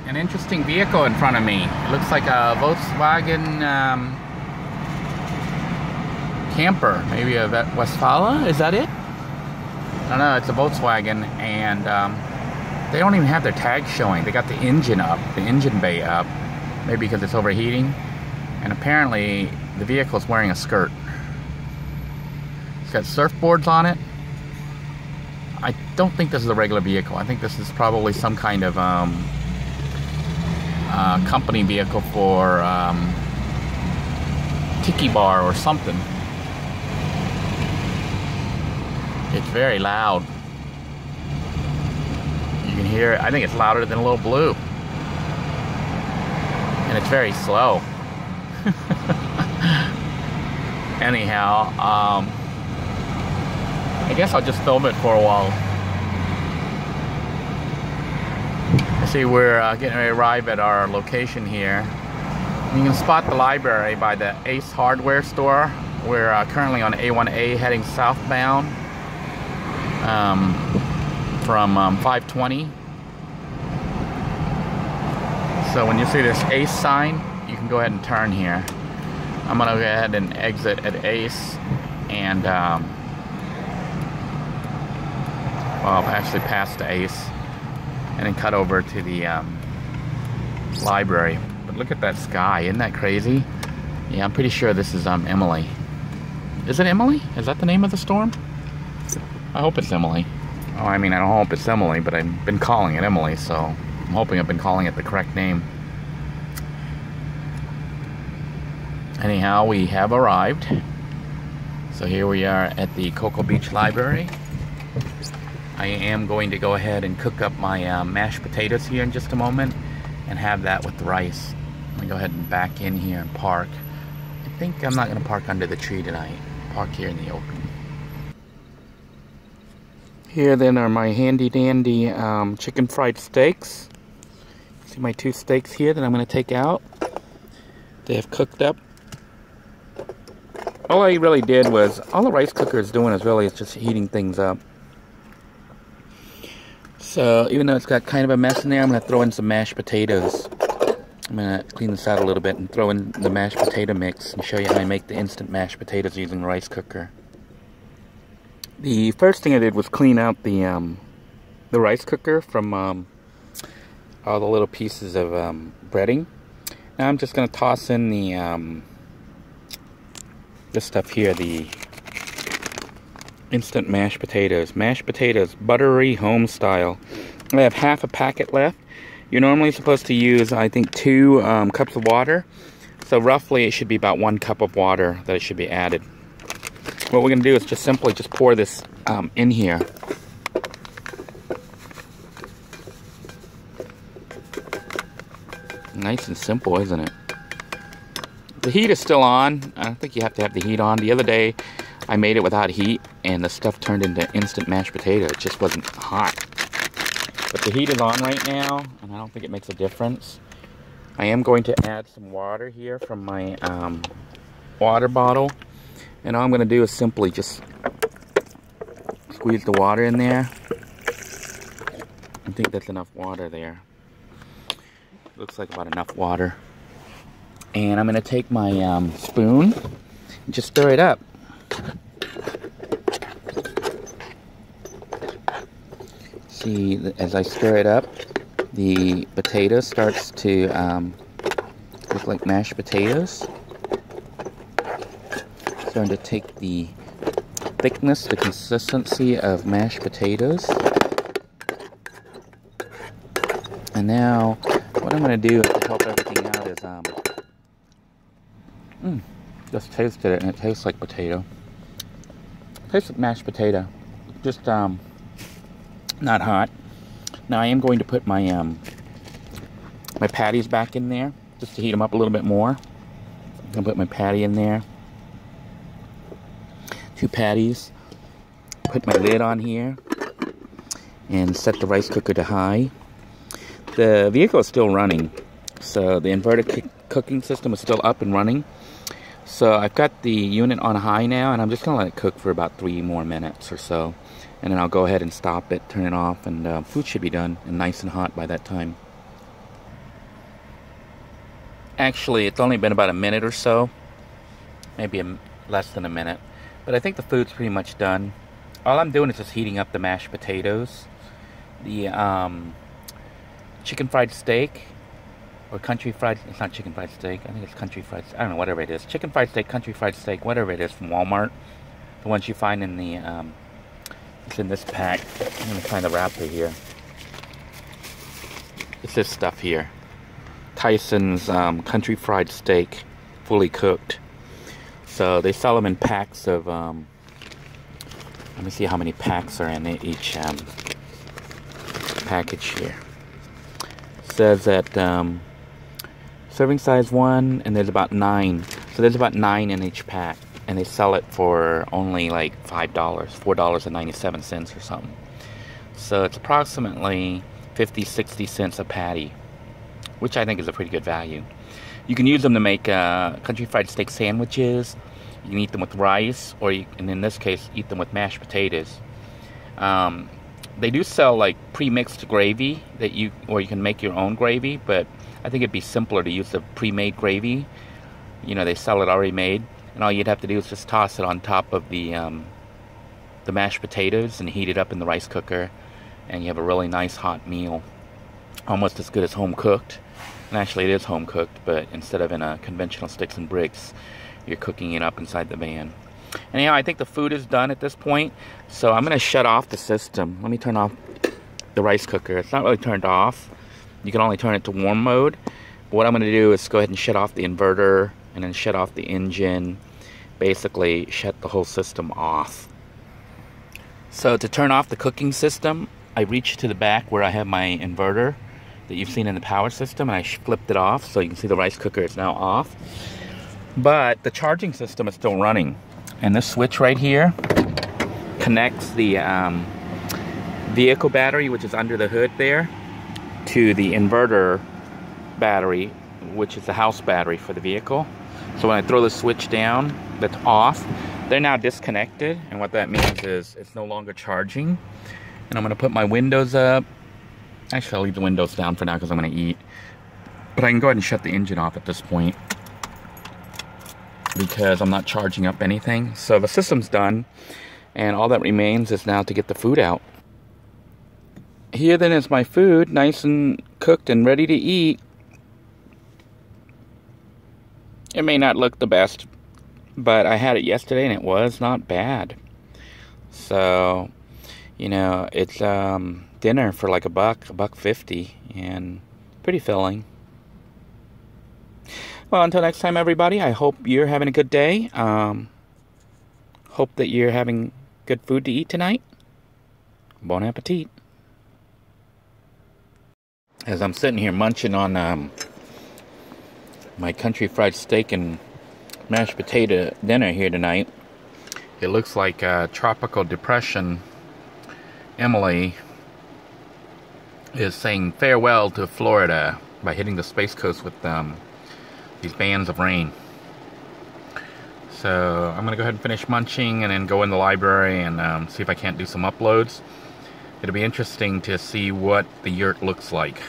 an interesting vehicle in front of me. It looks like a Volkswagen camper, maybe a Westfalen. Is that it? I don't know. It's a Volkswagen, and they don't even have their tags showing. They got the engine up, the engine bay up, maybe because it's overheating. And apparently, the vehicle is wearing a skirt. It's got surfboards on it. I don't think this is a regular vehicle. I think this is probably some kind of company vehicle for tiki bar or something. It's very loud. You can hear it. I think it's louder than a little blue. And it's very slow. Anyhow, I guess I'll just film it for a while. See, we're getting ready to arrive at our location here. You can spot the library by the Ace Hardware store. We're currently on A1A heading southbound from 520. So when you see this Ace sign, you can go ahead and turn here. I'm gonna go ahead and exit at Ace and well, I've actually passed the Ace and then cut over to the library. But look at that sky, isn't that crazy? Yeah, I'm pretty sure this is Emily. Is it Emily? Is that the name of the storm? I hope it's Emily. Oh, I mean, I don't hope it's Emily, but I've been calling it Emily, so I'm hoping I've been calling it the correct name. Anyhow, we have arrived. So here we are at the Cocoa Beach Library. I am going to go ahead and cook up my mashed potatoes here in just a moment and have that with the rice. I'm going to go ahead and back in here and park. I think I'm not going to park under the tree tonight. Park here in the open. Here then are my handy dandy chicken fried steaks. See my 2 steaks here that I'm going to take out. They have cooked up. All I really did was, all the rice cooker is doing is really just heating things up. So even though it's got kind of a mess in there, I'm going to throw in some mashed potatoes. I'm going to clean this out a little bit and throw in the mashed potato mix and show you how I make the instant mashed potatoes using the rice cooker. The first thing I did was clean out the rice cooker from all the little pieces of breading. Now I'm just going to toss in the this stuff here, the instant mashed potatoes. Mashed potatoes, buttery home style. I have half a packet left. You're normally supposed to use, I think, 2 cups of water. So roughly it should be about 1 cup of water that it should be added. What we're going to do is just simply just pour this in here. Nice and simple, isn't it? The heat is still on. I don't think you have to have the heat on. The other day I made it without heat and the stuff turned into instant mashed potato. It just wasn't hot. But the heat is on right now and I don't think it makes a difference. I am going to add some water here from my water bottle. And all I'm going to do is simply just squeeze the water in there. I think that's enough water there. Looks like about enough water. And I'm going to take my spoon and just stir it up. See, as I stir it up, the potato starts to look like mashed potatoes. Starting to take the thickness, the consistency of mashed potatoes. And now, what I'm going to do to help everything out is, just tasted it and it tastes like potato. It tastes like mashed potato. Just, not hot. Now I am going to put my, my patties back in there, just to heat them up a little bit more. I'm going to put my patty in there. 2 patties. Put my lid on here. And set the rice cooker to high. The vehicle is still running. So the inverted cooking system is still up and running. So I've got the unit on high now, and I'm just going to let it cook for about 3 more minutes or so. And then I'll go ahead and stop it, turn it off, and food should be done and nice and hot by that time. Actually, it's only been about a minute or so. Maybe less than a minute. But I think the food's pretty much done. All I'm doing is just heating up the mashed potatoes. The chicken fried steak, or country fried, it's not chicken fried steak, I think it's country fried, I don't know, whatever it is. Chicken fried steak, country fried steak, whatever it is from Walmart. The ones you find in the, it's in this pack. I'm going to find the wrapper here. It's this stuff here. Tyson's country fried steak, fully cooked. So they sell them in packs of, let me see how many packs are in each package here. It says that serving size 1, and there's about 9. So there's about 9 in each pack, and they sell it for only like $5, $4.97 or something. So it's approximately 50-60 cents a patty, which I think is a pretty good value. You can use them to make country fried steak sandwiches. You can eat them with rice, or you, and in this case, eat them with mashed potatoes. They do sell like pre-mixed gravy that you can make your own gravy, but I think it'd be simpler to use the pre-made gravy. You know, they sell it already made, and all you'd have to do is just toss it on top of the mashed potatoes and heat it up in the rice cooker, and you have a really nice hot meal, almost as good as home cooked. And actually, it is home cooked, but instead of in a conventional sticks and bricks, you're cooking it up inside the van. Anyhow, I think the food is done at this point, so I'm going to shut off the system. Let me turn off the rice cooker. It's not really turned off. You can only turn it to warm mode. But what I'm going to do is go ahead and shut off the inverter, and then shut off the engine. Basically, shut the whole system off. So to turn off the cooking system, I reached to the back where I have my inverter that you've seen in the power system, and I flipped it off, so you can see the rice cooker is now off. But the charging system is still running, and this switch right here connects the vehicle battery, which is under the hood there, to the inverter battery, which is the house battery for the vehicle. So when I throw the switch down that's off, they're now disconnected, and what that means is it's no longer charging. And I'm going to put my windows up. Actually, I'll leave the windows down for now because I'm going to eat. But I can go ahead and shut the engine off at this point, because I'm not charging up anything. So the system's done, and all that remains is now to get the food out. Here then is my food, nice and cooked and ready to eat. It may not look the best, but I had it yesterday and it was not bad. So, you know, it's dinner for like $1.50, and pretty filling. Well, until next time, everybody, I hope you're having a good day. Hope that you're having good food to eat tonight. Bon appetit. As I'm sitting here munching on my country fried steak and mashed potato dinner here tonight, it looks like tropical depression Emily is saying farewell to Florida by hitting the Space Coast with these bands of rain. So I'm going to go ahead and finish munching and then go in the library and see if I can't do some uploads. It'll be interesting to see what the yurt looks like.